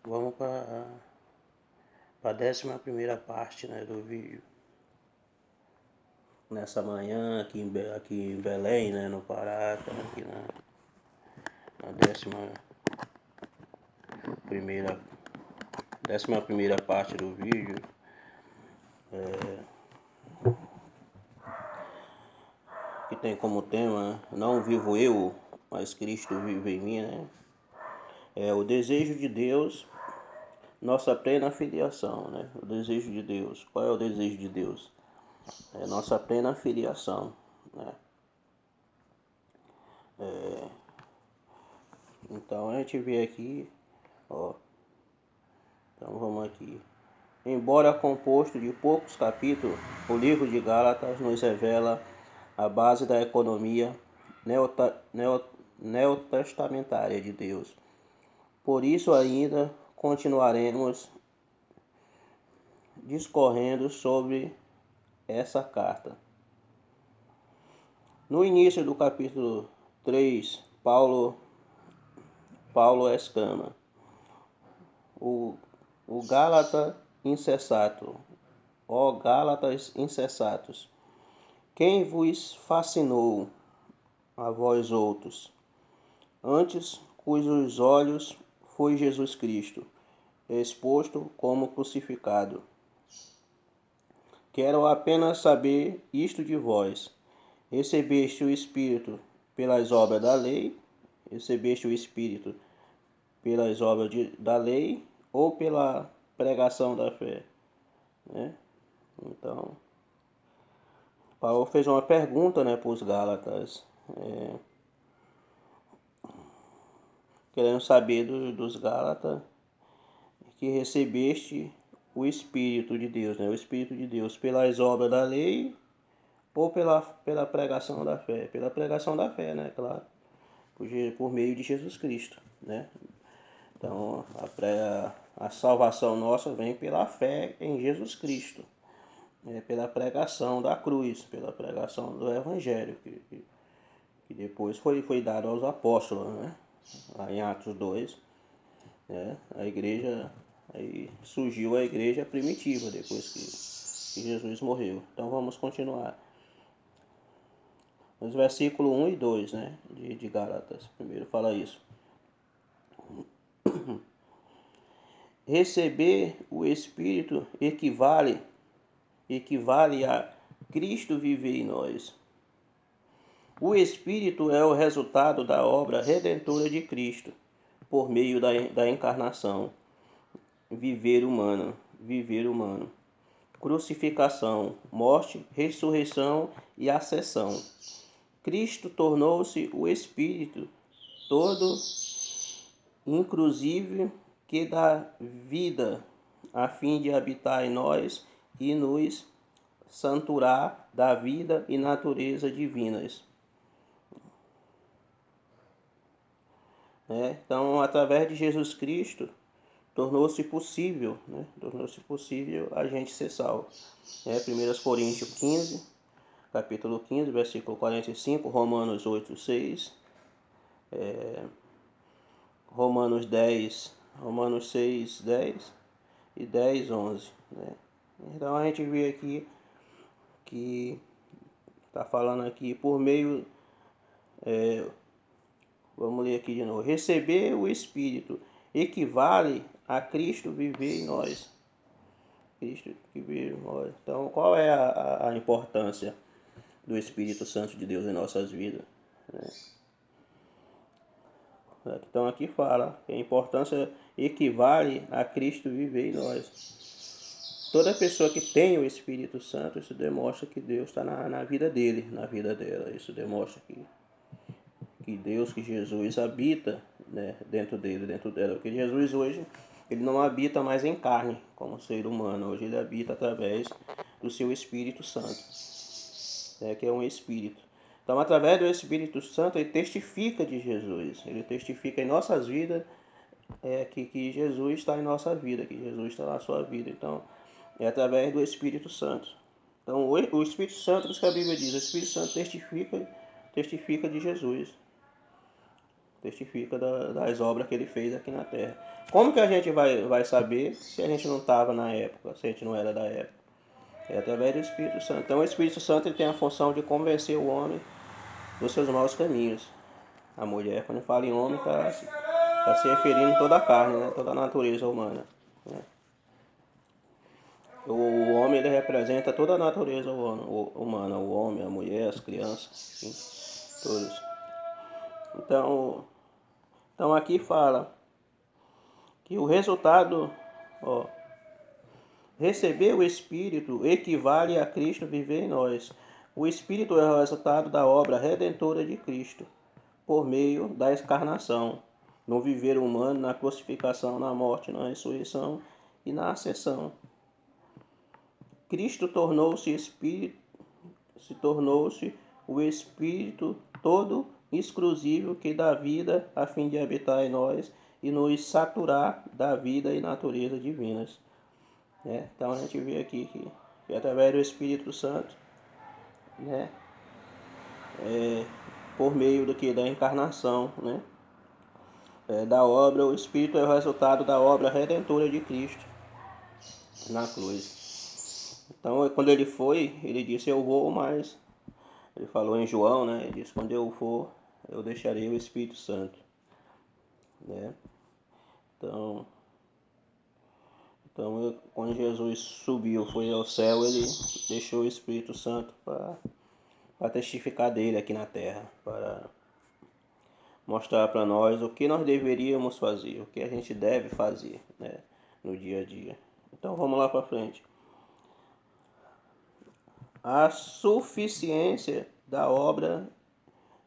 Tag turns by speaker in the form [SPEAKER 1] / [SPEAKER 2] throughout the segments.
[SPEAKER 1] Vamos para a 11ª parte, né, do vídeo. Nessa manhã aqui em Belém, né, no Pará, aqui na 11ª parte do vídeo. Que tem como tema, não vivo eu, mas Cristo vive em mim, né? É o desejo de Deus, nossa plena filiação, né? O desejo de Deus. Qual é o desejo de Deus? É nossa plena filiação, né? Então a gente vê aqui, ó. Então vamos aqui. Embora composto de poucos capítulos, o livro de Gálatas nos revela a base da economia neotestamentária de Deus. Por isso ainda continuaremos discorrendo sobre essa carta. No início do capítulo 3, Paulo exclama: o Gálata insensato, ó Gálatas insensatos, quem vos fascinou a vós outros, antes cujos olhos foi Jesus Cristo, exposto como crucificado. Quero apenas saber isto de vós: recebeste o Espírito pelas obras da lei? Recebeste o Espírito pelas obras da lei ou pela pregação da fé? Né? Então, Paulo fez uma pergunta, né, para os Gálatas, querendo saber dos Gálatas que recebeste o Espírito de Deus, né? O Espírito de Deus pelas obras da lei ou pela pregação da fé? Pela pregação da fé, né? Claro, por meio de Jesus Cristo, né? Então, a salvação nossa vem pela fé em Jesus Cristo, né? Pela pregação da cruz, pela pregação do Evangelho, que depois foi dado aos apóstolos, né? Lá em Atos 2, né? A igreja, aí surgiu a igreja primitiva depois que Jesus morreu. Então vamos continuar. Nos versículos 1 e 2, né, de Gálatas, primeiro fala isso. Receber o Espírito equivale a Cristo viver em nós. O Espírito é o resultado da obra redentora de Cristo, por meio da encarnação, viver humano, crucificação, morte, ressurreição e ascensão. Cristo tornou-se o Espírito todo, inclusive, que dá vida, a fim de habitar em nós e nos santurar da vida e natureza divinas. Então, através de Jesus Cristo, tornou-se possível a gente ser salvo. 1 Coríntios 15, capítulo 15, versículo 45, Romanos 8, 6, Romanos 6, 10 e 10, 11. Né? Então a gente vê aqui que está falando aqui por meio, vamos ler aqui de novo, receber o Espírito equivale a Cristo viver em nós. Cristo que vive em nós. Então qual é a importância do Espírito Santo de Deus em nossas vidas? Né? Então aqui fala que a importância equivale a Cristo viver em nós. Toda pessoa que tem o Espírito Santo, isso demonstra que Deus está na vida dele, na vida dela. Isso demonstra que Deus, que Jesus habita, né, dentro dele, dentro dela. Porque Jesus hoje, ele não habita mais em carne como ser humano. Hoje ele habita através do seu Espírito Santo, né, que é um Espírito. Então, através do Espírito Santo, ele testifica de Jesus. Ele testifica em nossas vidas que Jesus está em nossa vida, que Jesus está na sua vida. Então, é através do Espírito Santo. Então, o Espírito Santo, isso que a Bíblia diz, o Espírito Santo testifica de Jesus. Testifica das obras que ele fez aqui na terra. Como que a gente vai saber se a gente não estava na época, se a gente não era da época? É através do Espírito Santo. Então o Espírito Santo ele tem a função de convencer o homem dos seus maus caminhos. A mulher, quando fala em homem, está se referindo a toda a carne, né? Toda a natureza humana. Né? O homem ele representa toda a natureza humana, o homem, a mulher, as crianças, enfim, todos. Então aqui fala que o resultado, ó, receber o Espírito equivale a Cristo viver em nós. O Espírito é o resultado da obra redentora de Cristo, por meio da encarnação, no viver humano, na crucificação, na morte, na ressurreição e na ascensão. Cristo tornou-se o Espírito todo exclusivo que dá vida a fim de habitar em nós e nos saturar da vida e natureza divinas. Então a gente vê aqui que através do Espírito Santo, né, por meio da encarnação, né, da obra, o Espírito é o resultado da obra redentora de Cristo na cruz. Então quando ele foi, ele disse: eu vou, mas ele falou em João, né, ele disse: quando eu for, eu deixarei o Espírito Santo, né? Então quando Jesus subiu, foi ao céu, ele deixou o Espírito Santo para testificar dele aqui na terra, para mostrar para nós o que nós deveríamos fazer, o que a gente deve fazer, né, no dia a dia. Então vamos lá para frente. A suficiência da obra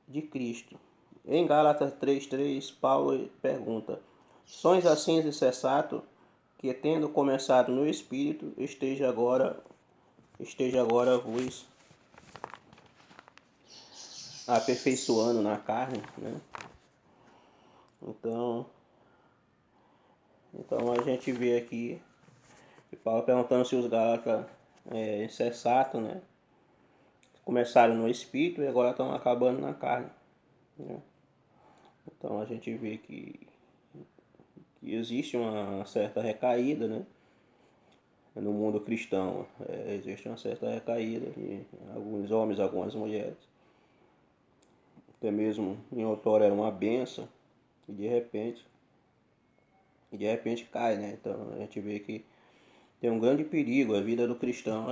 [SPEAKER 1] de Cristo. Em Gálatas 3:3, Paulo pergunta: sois assim insensato, que tendo começado no Espírito, esteja agora vos aperfeiçoando na carne, né? Então a gente vê aqui que Paulo perguntando se os Gálatas insensatos, né, começaram no Espírito e agora estão acabando na carne, né? Então a gente vê que existe uma certa recaída, né, no mundo cristão. Existe uma certa recaída de alguns homens, algumas mulheres. Até mesmo em outrora era uma benção e de repente cai, né? Então a gente vê que tem um grande perigo. A vida do cristão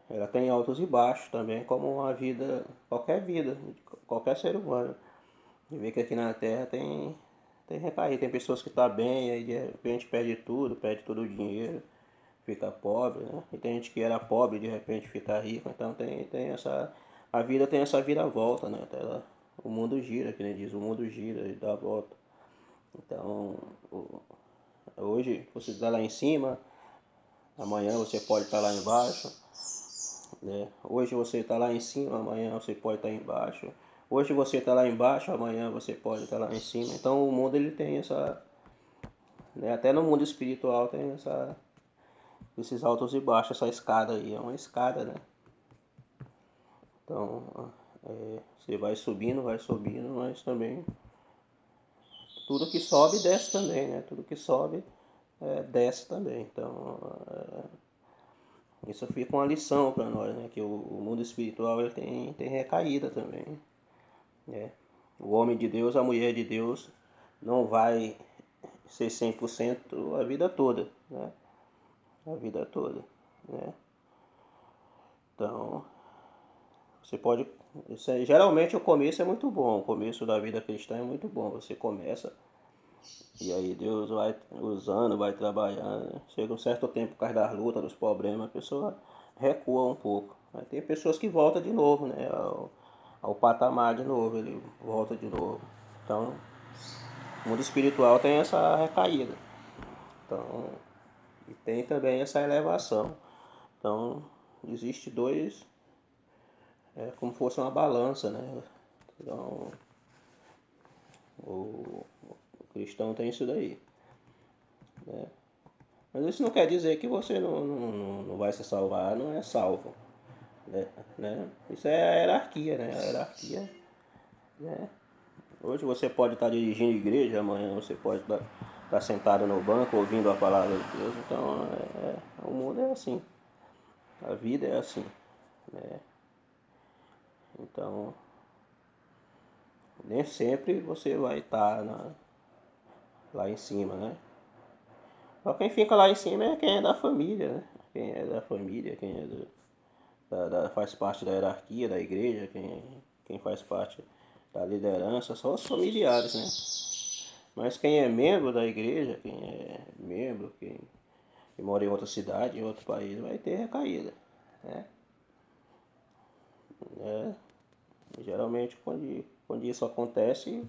[SPEAKER 1] ela tem altos e baixos também, como a vida, qualquer ser humano. A gente vê que aqui na Terra tem recaída, tem pessoas que estão bem, aí de repente perde todo o dinheiro, fica pobre, né? E tem gente que era pobre e de repente fica rico. Então a vida tem essa viravolta, né? O mundo gira, que nem diz, o mundo gira e dá a volta. Então hoje você está lá em cima, amanhã você pode estar lá embaixo, né? Hoje você está lá em cima, amanhã você pode estar embaixo. Hoje você está lá embaixo, amanhã você pode estar lá em cima. Então o mundo ele tem essa, né? Até no mundo espiritual tem esses altos e baixos, essa escada aí, é uma escada, né? Então você vai subindo, mas também tudo que sobe desce também, né? Tudo que sobe desce também. Então isso fica uma lição para nós, né? Que o mundo espiritual ele tem recaída também, né? O homem de Deus, a mulher de Deus não vai ser 100% a vida toda, né? A vida toda, né? Então você pode, geralmente o começo é muito bom, o começo da vida cristã é muito bom. Você começa e aí Deus vai usando, vai trabalhando, né? Chega um certo tempo por causa das lutas, dos problemas, a pessoa recua um pouco. Aí tem pessoas que voltam de novo, né, ao patamar de novo, ele volta de novo. Então, o mundo espiritual tem essa recaída. Então, e tem também essa elevação. Então, existe dois, como se fosse uma balança, né? Então, o cristão tem isso daí, né? Mas isso não quer dizer que você não vai se salvar, não é salvo, né? Isso é a hierarquia, né? A hierarquia, né? Hoje você pode estar dirigindo igreja, amanhã você pode estar sentado no banco ouvindo a palavra de Deus. Então, o mundo é assim, a vida é assim, né? Então, nem sempre você vai estar lá em cima, né? Só quem fica lá em cima é quem é da família, né? Quem é da família, quem é faz parte da hierarquia da igreja, quem faz parte da liderança, são os familiares, né? Mas quem é membro da igreja, quem é membro, quem mora em outra cidade, em outro país, vai ter recaída, né? É, geralmente quando isso acontece,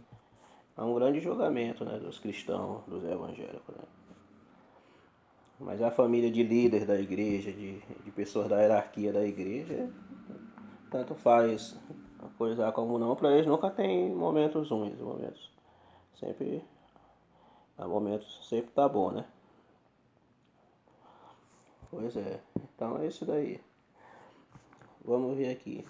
[SPEAKER 1] há um grande julgamento, né, dos cristãos, dos evangélicos, né? Mas a família de líderes da igreja, de pessoas da hierarquia da igreja, tanto faz coisa como não, para eles nunca tem momentos ruins, sempre, momentos sempre tá bom, né? Pois é, então é isso daí. Vamos ver aqui.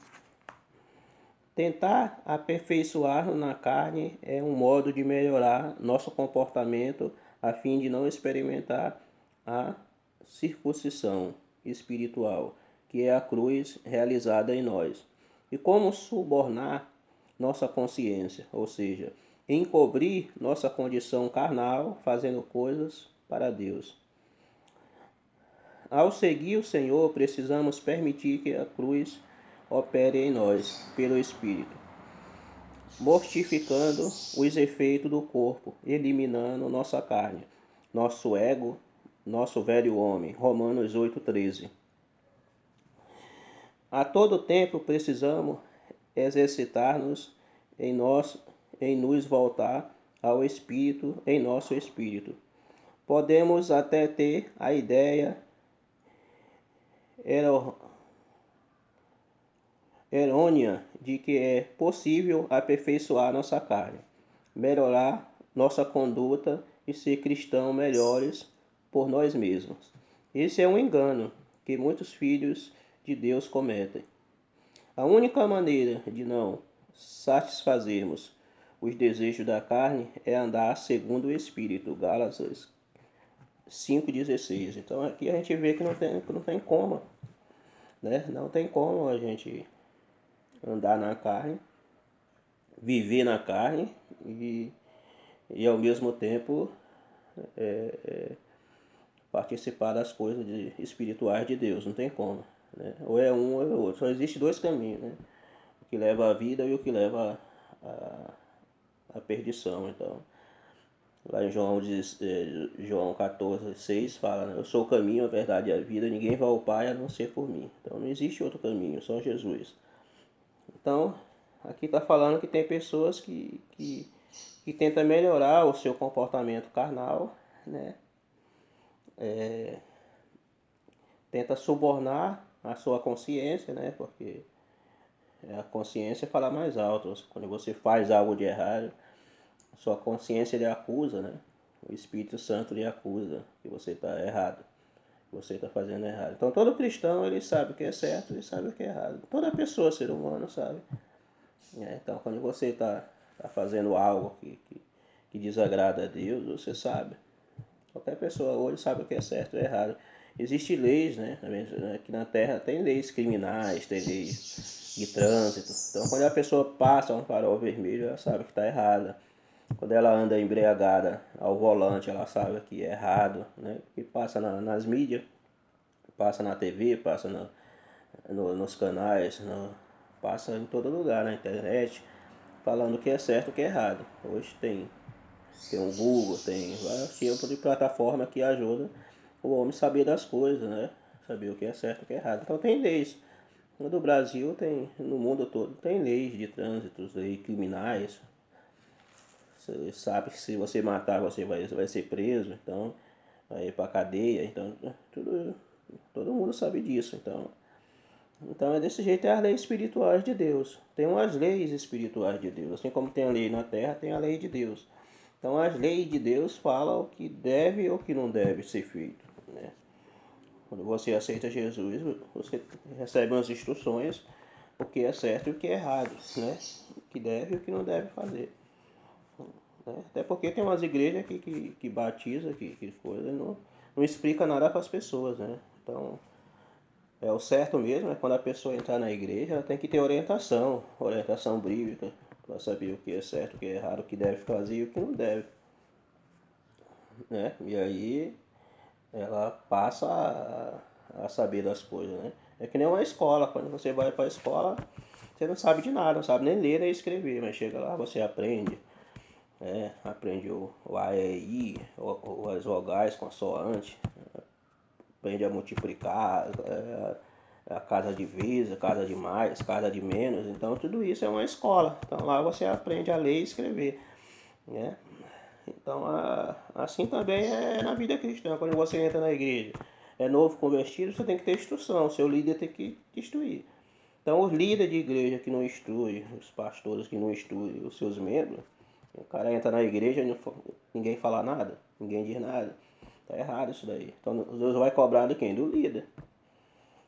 [SPEAKER 1] Tentar aperfeiçoar na carne é um modo de melhorar nosso comportamento a fim de não experimentar a circuncisão espiritual, que é a cruz realizada em nós. E como subornar nossa consciência, ou seja, encobrir nossa condição carnal fazendo coisas para Deus. Ao seguir o Senhor, precisamos permitir que a cruz opere em nós, pelo Espírito, mortificando os efeitos do corpo, eliminando nossa carne, nosso ego, nosso velho homem. Romanos 8,13. A todo tempo precisamos exercitar-nos em nos voltar ao Espírito, em nosso Espírito. Podemos até ter a ideia errônea de que é possível aperfeiçoar nossa carne, melhorar nossa conduta e ser cristãos melhores por nós mesmos. Esse é um engano que muitos filhos de Deus cometem. A única maneira de não satisfazermos os desejos da carne é andar segundo o Espírito. Gálatas 5,16. Então aqui a gente vê que não tem como, né? Não tem como a gente andar na carne, viver na carne e ao mesmo tempo participar das coisas espirituais de Deus. Não tem como, né? Ou é um ou é o outro. Só existe dois caminhos, né? O que leva à vida e o que leva à perdição. Então, lá em João 14,6 fala, né? Eu sou o caminho, a verdade e a vida, ninguém vai ao Pai a não ser por mim. Então não existe outro caminho, só Jesus. Então, aqui está falando que tem pessoas que tentam melhorar o seu comportamento carnal, né? Tenta subornar a sua consciência, né? Porque a consciência fala mais alto. Quando você faz algo de errado, a sua consciência lhe acusa, né? O Espírito Santo lhe acusa que você está errado, que você está fazendo errado. Então todo cristão ele sabe o que é certo e sabe o que é errado. Toda pessoa, ser humano, sabe. Então quando você está fazendo algo que desagrada a Deus, você sabe. Qualquer pessoa hoje sabe o que é certo e errado. Existem leis, né? Aqui na Terra tem leis criminais, tem leis de trânsito. Então quando a pessoa passa um farol vermelho, ela sabe que está errada. Quando ela anda embriagada ao volante, ela sabe que é errado, né? E passa nas mídias, passa na TV, passa nos canais, passa em todo lugar, na internet, falando o que é certo e o que é errado. Hoje tem o Google, tem vários tipos de plataforma que ajuda o homem a saber das coisas, né? Saber o que é certo e o que é errado. Então tem leis. No Brasil tem, no mundo todo, tem leis de trânsito, leis criminais. Você sabe que se você matar, você vai ser preso, então vai ir pra cadeia. Então todo mundo sabe disso. Então é desse jeito, é as leis espirituais de Deus. Tem umas leis espirituais de Deus. Assim como tem a lei na terra, tem a lei de Deus. Então as leis de Deus falam o que deve ou o que não deve ser feito, né? Quando você aceita Jesus, você recebe umas instruções, o que é certo e o que é errado, né? O que deve e o que não deve fazer. né? Até porque tem umas igrejas que batiza, que coisa, não explica nada para as pessoas, né? Então, o certo mesmo é quando a pessoa entrar na igreja, ela tem que ter orientação bíblica, para saber o que é certo, o que é errado, o que deve fazer e o que não deve, né? E aí ela passa a saber das coisas, né? É que nem uma escola, quando você vai para a escola, você não sabe de nada, não sabe nem ler nem escrever, mas chega lá, você aprende, né? Aprende o A, E, I, as vogais, consoante, aprende a multiplicar, a casa de vezes, a casa de mais, casa de menos, então tudo isso é uma escola. Então lá você aprende a ler e escrever, né? Então assim também é na vida cristã, quando você entra na igreja. É novo convertido, você tem que ter instrução, o seu líder tem que te instruir. Então os líderes de igreja que não instruem, os pastores que não instruem os seus membros, o cara entra na igreja e ninguém fala nada, ninguém diz nada. Tá errado isso daí. Então Deus vai cobrar de quem? Do líder.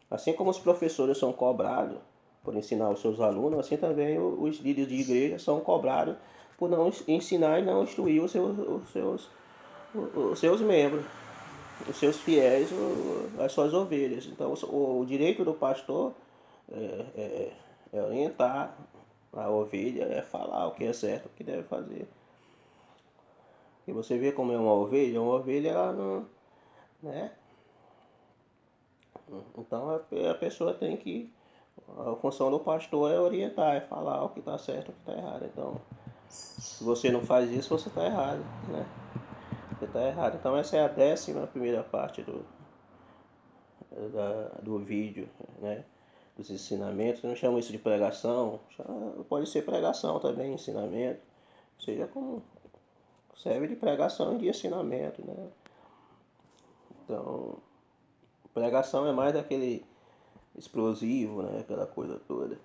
[SPEAKER 1] Assim como os professores são cobrados por ensinar os seus alunos, assim também os líderes de igreja são cobrados por não ensinar e não instruir os seus membros, os seus fiéis, as suas ovelhas. Então o direito do pastor é orientar a ovelha, é falar o que é certo, o que deve fazer. E você vê como é uma ovelha ela não, né? Então a pessoa tem que, a função do pastor é orientar, é falar o que está certo e o que está errado. Então, se você não faz isso, você está errado, né? Você está errado. Então essa é a 11ª parte do vídeo, né? Dos ensinamentos. Eu não chamo isso de pregação, pode ser pregação também, ensinamento. Seja como serve de pregação e de ensinamento, né? Então, pregação é mais aquele explosivo, né? Aquela coisa toda.